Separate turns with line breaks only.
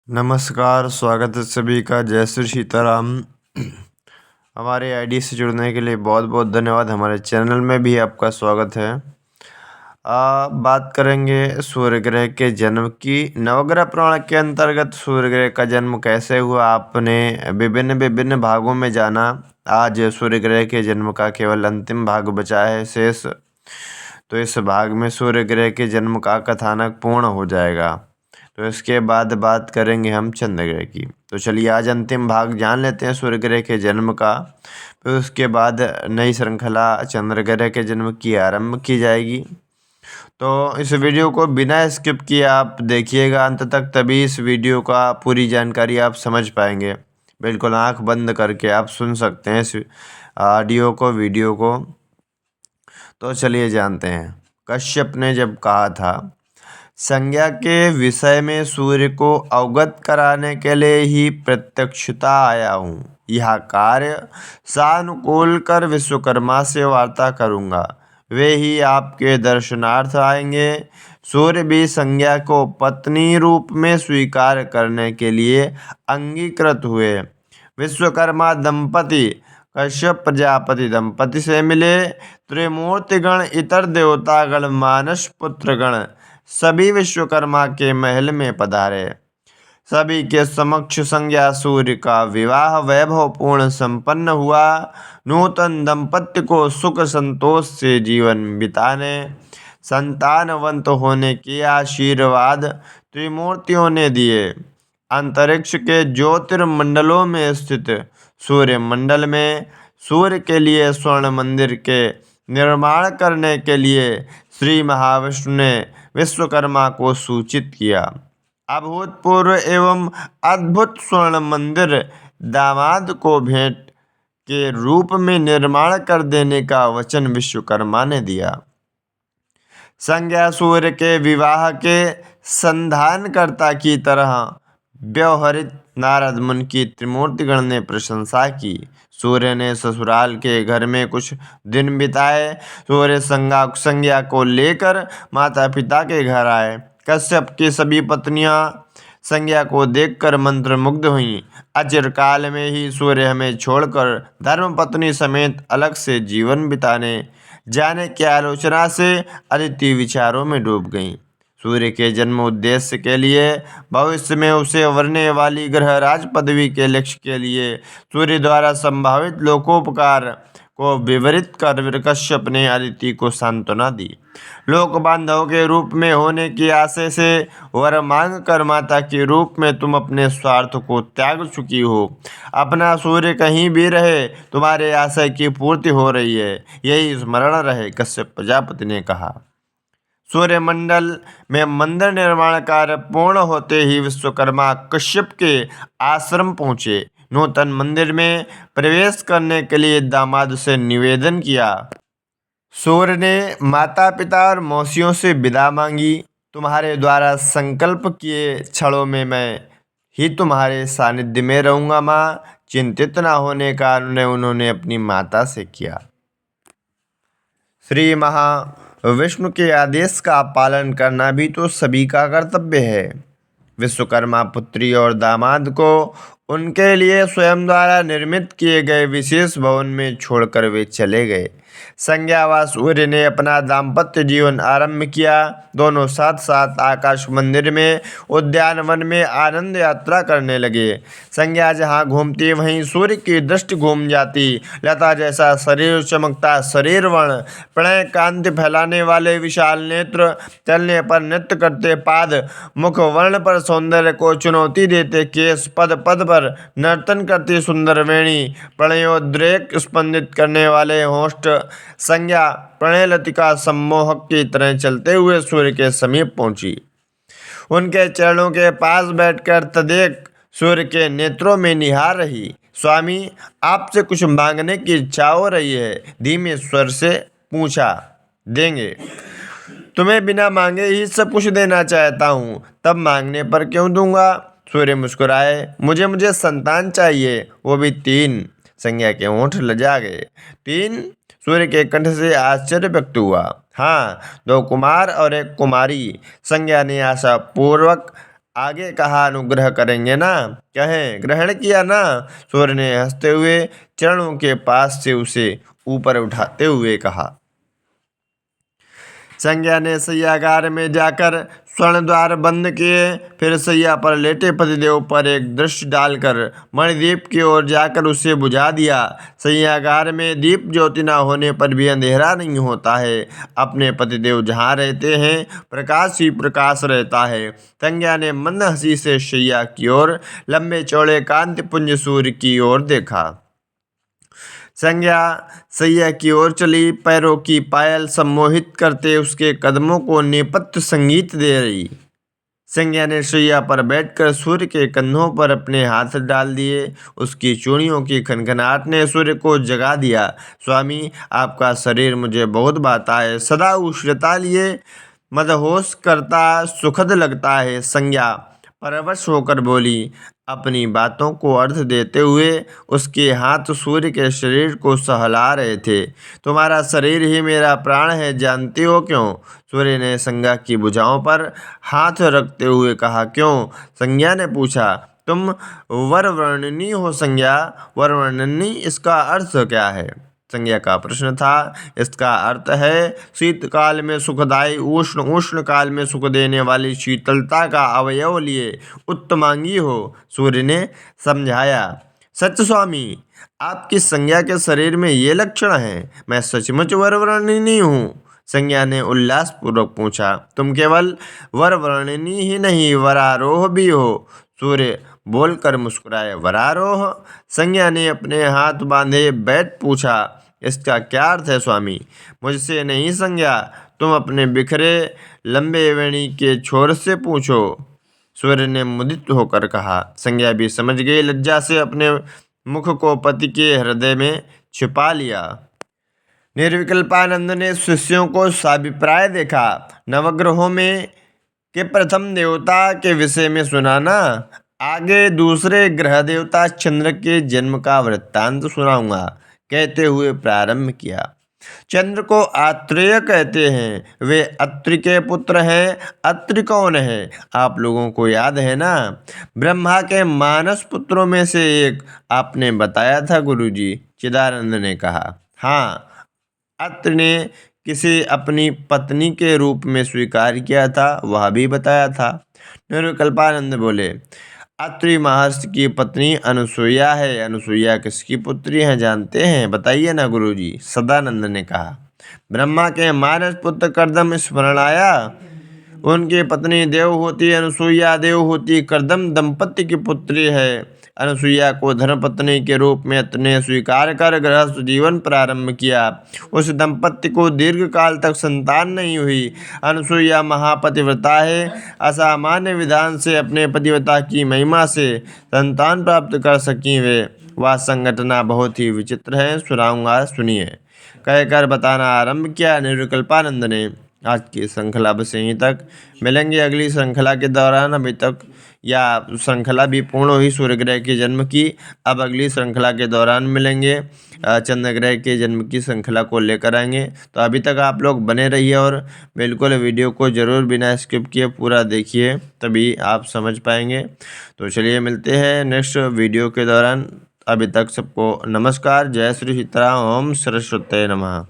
नमस्कार, स्वागत है सभी का। जय श्री सीताराम। हमारे आईडी से जुड़ने के लिए बहुत बहुत धन्यवाद। हमारे चैनल में भी आपका स्वागत है। बात करेंगे सूर्य ग्रह के जन्म की। नवग्रह पुराण के अंतर्गत सूर्य ग्रह का जन्म कैसे हुआ आपने विभिन्न विभिन्न भागों में जाना। आज सूर्य ग्रह के जन्म का केवल अंतिम भाग बचा है शेष, तो इस भाग में सूर्य ग्रह के जन्म का कथानक पूर्ण हो जाएगा। तो इसके बाद बात करेंगे हम चंद्र ग्रह की। तो चलिए आज अंतिम भाग जान लेते हैं सूर्य ग्रह के जन्म का। फिर उसके बाद नई श्रृंखला चंद्र ग्रह के जन्म की आरंभ की जाएगी। तो इस वीडियो को बिना स्किप किए आप देखिएगा अंत तक, तभी इस वीडियो का पूरी जानकारी आप समझ पाएंगे। बिल्कुल आंख बंद करके आप सुन सकते हैं इस ऑडियो को, वीडियो को। तो चलिए जानते हैं। कश्यप ने जब कहा था, संज्ञा के विषय में सूर्य को अवगत कराने के लिए ही प्रत्यक्षता आया हूँ। यह कार्य सानुकूल कर विश्वकर्मा से वार्ता करूँगा, वे ही आपके दर्शनार्थ आएंगे। सूर्य भी संज्ञा को पत्नी रूप में स्वीकार करने के लिए अंगीकृत हुए। विश्वकर्मा दंपति कश्यप प्रजापति दंपति से मिले। त्रिमूर्तिगण, इतर देवतागण, मानस पुत्रगण सभी विश्वकर्मा के महल में पधारे। सभी के समक्ष संज्ञा सूर्य का विवाह वैभव पूर्ण संपन्न हुआ। नूतन दंपत्ति को सुख संतोष से जीवन बिताने, संतानवंत होने के आशीर्वाद त्रिमूर्तियों ने दिए। अंतरिक्ष के ज्योतिर्मंडलों में स्थित सूर्य मंडल में सूर्य के लिए स्वर्ण मंदिर के निर्माण करने के लिए श्री महाविष्णु ने विश्वकर्मा को सूचित किया। अभूतपूर्व एवं अद्भुत स्वर्ण मंदिर दामाद को भेंट के रूप में निर्माण कर देने का वचन विश्वकर्मा ने दिया। संज्ञा सूर्य के विवाह के संधानकर्ता की तरह व्यवहरित। नारद मुनि की त्रिमूर्तिगण ने प्रशंसा की। सूर्य ने ससुराल के घर में कुछ दिन बिताए। सूर्य संज्ञा को लेकर माता पिता के घर आए। कश्यप की सभी पत्नियां संज्ञा को देखकर मंत्रमुग्ध हुईं। अचिरकाल में ही सूर्य हमें छोड़कर धर्मपत्नी समेत अलग से जीवन बिताने जाने की आलोचना से अदिति विचारों में डूब गईं। सूर्य के जन्म उद्देश्य के लिए, भविष्य में उसे वरने वाली ग्रह राज पदवी के लक्ष्य के लिए सूर्य द्वारा संभावित लोकोपकार को विवरित कर कश्यप ने अदिति को सांत्वना दी। लोक बांधव के रूप में होने की आशय से वर मांग कर माता के रूप में तुम अपने स्वार्थ को त्याग चुकी हो। अपना सूर्य कहीं भी रहे, तुम्हारे आशय की पूर्ति हो रही है, यही स्मरण रहे। कश्यप प्रजापति ने कहा। सूर्यमंडल में मंदिर निर्माण कार्य पूर्ण होते ही विश्वकर्मा कश्यप के आश्रम पहुँचे। नूतन मंदिर में प्रवेश करने के लिए दामाद से निवेदन किया। सूर्य ने माता पिता और मौसियों से विदा मांगी। तुम्हारे द्वारा संकल्प किए क्षणों में मैं ही तुम्हारे सानिध्य में रहूंगा माँ। चिंतित न होने का निर्णय उन्होंने अपनी माता से किया। श्री महाविष्णु के आदेश का पालन करना भी तो सभी का कर्तव्य है। विश्वकर्मा पुत्री और दामाद को उनके लिए स्वयं द्वारा निर्मित किए गए विशेष भवन में छोड़कर वे चले गए। संज्ञा व सूर्य ने अपना दाम्पत्य जीवन आरंभ किया। दोनों साथ साथ आकाश मंदिर में, उद्यानवन में आनंद यात्रा करने लगे। संज्ञा जहाँ घूमती वहीं सूर्य की दृष्टि घूम जाती। लता जैसा शरीर चमकता, शरीर वर्ण, प्रणय कांति फैलाने वाले विशाल नेत्र, चलने पर नृत्य करते पाद, मुख वर्ण पर सौंदर्य को चुनौती देते केश, पद पद पर नर्तन करती सुंदर वेणी, प्रणयोद्रेक स्पंदित करने वाले होष्ठ। संज्ञा प्रणय लतिका सम्मोहक की तरह चलते हुए सूर्य के समीप पहुंची। उनके चरणों के पास बैठकर तदेक सूर्य के नेत्रों में निहार रही। स्वामी, आपसे कुछ मांगने की इच्छा हो रही है, धीमे स्वर से पूछा। देंगे। तुम्हें बिना मांगे ही सब कुछ देना चाहता हूँ, तब मांगने पर क्यों दूंगा? सूर्य मुस्कुराए। मुझे संतान चाहिए, वो भी 3। संज्ञा के होंठ लजा गए। 3? सूर्य के कंठ से आश्चर्य व्यक्त हुआ। हाँ, 2 कुमार और 1 कुमारी। संज्ञा ने आशा पूर्वक आगे कहा, अनुग्रह करेंगे ना? कहें, ग्रहण किया ना? सूर्य ने हंसते हुए चरणों के पास से उसे ऊपर उठाते हुए कहा। संज्ञा ने शय्यागार में जाकर स्वर्ण द्वार बंद किए, फिर शैया पर लेटे पतिदेव पर एक दृष्टि डालकर मणिदीप की ओर जाकर उसे बुझा दिया। शय्यागार में दीप ज्योति न होने पर भी अंधेरा नहीं होता है। अपने पतिदेव जहाँ रहते हैं प्रकाश ही प्रकाश रहता है। संज्ञा ने मंद हंसी से शैया की ओर, लंबे चौड़े कांतिपुंज सूर्य की ओर देखा। संज्ञा सैया की ओर चली, पैरों की पायल सम्मोहित करते उसके कदमों को नेपथ्य संगीत दे रही। संज्ञा ने शैया पर बैठकर सूर्य के कंधों पर अपने हाथ डाल दिए। उसकी चूड़ियों की खनखनाहट ने सूर्य को जगा दिया। स्वामी, आपका शरीर मुझे बहुत भाता है, सदा उष्णता लिए मदहोश करता, सुखद लगता है। संज्ञा परवश होकर बोली। अपनी बातों को अर्थ देते हुए उसके हाथ सूर्य के शरीर को सहला रहे थे। तुम्हारा शरीर ही मेरा प्राण है, जानती हो क्यों? सूर्य ने संज्ञा की भुजाओं पर हाथ रखते हुए कहा। क्यों? संज्ञा ने पूछा। तुम वरवर्णिनी हो संज्ञा। वरवर्णिनी, इसका अर्थ क्या है? संज्ञा का प्रश्न था। इसका अर्थ है शीतकाल में सुखदायी, उष्ण उष्ण काल में सुख देने वाली शीतलता का अवयव लिए उत्तमांगी हो। सूर्य ने समझाया। सच स्वामी, आपकी संज्ञा के शरीर में ये लक्षण हैं। मैं सचमुच वरवर्णिनी हूँ। संज्ञा ने उल्लासपूर्वक पूछा। तुम केवल वरवर्णिनी ही नहीं, वरारोह भी हो। सूर्य बोलकर मुस्कुराए। वरारोह? संज्ञा ने अपने हाथ बांधे बैठ पूछा। इसका क्या अर्थ है स्वामी? मुझसे नहीं संज्ञा, तुम अपने बिखरे लंबे वेणी के छोर से पूछो। सूर्य ने मुदित होकर कहा। संज्ञा भी समझ गई। लज्जा से अपने मुख को पति के हृदय में छिपा लिया। निर्विकल्पानंद ने शिष्यों को साभिप्राय देखा। नवग्रहों में के प्रथम देवता के विषय में सुना ना? आगे दूसरे ग्रह देवता चंद्र के जन्म का वृत्तांत सुनाऊंगा, कहते हुए प्रारंभ किया। चंद्र को आत्रेय कहते हैं। वे अत्रि के पुत्र हैं। अत्रि कौन है? आप लोगों को याद है ना? ब्रह्मा के मानस पुत्रों में से एक। आपने बताया था गुरुजी, चिदानंद ने कहा। हाँ, अत्रि ने किसी अपनी पत्नी के रूप में स्वीकार किया था, वह भी बताया था। निर्विकल्पानंद बोले। अत्रि महर्षि की पत्नी अनुसुईया है। अनुसुईया किसकी पुत्री है, जानते हैं? बताइए ना गुरुजी, सदानंद ने कहा। ब्रह्मा के मानस पुत्र कर्दम स्मरण आया। उनकी पत्नी देवहूति अनुसुईया, देवहूति कर्दम दंपति की पुत्री है। अनुसुईया को धर्मपत्नी के रूप में अत्रि ने स्वीकार कर गृहस्थ जीवन प्रारंभ किया। उस दंपति को दीर्घ काल तक संतान नहीं हुई। अनुसुईया महापतिव्रता है। असामान्य विधान से अपने पतिव्रता की महिमा से संतान प्राप्त कर सकी वे। वह संघटना बहुत ही विचित्र है, सुनाऊंगा, सुनिए, कहकर बताना आरंभ किया निर्विकल्पानंद ने। आज की श्रृंखला बस यहीं तक। मिलेंगे अगली श्रृंखला के दौरान। अभी तक या श्रृंखला भी पूर्ण हुई सूर्य ग्रह के जन्म की। अब अगली श्रृंखला के दौरान मिलेंगे, चंद्र ग्रह के जन्म की श्रृंखला को लेकर आएंगे। तो अभी तक आप लोग बने रहिए और बिल्कुल वीडियो को ज़रूर बिना स्किप किए पूरा देखिए, तभी आप समझ पाएंगे। तो चलिए मिलते हैं नेक्स्ट वीडियो के दौरान। अभी तक सबको नमस्कार। जय श्री सीताराम। ओम सरस्वती नमः।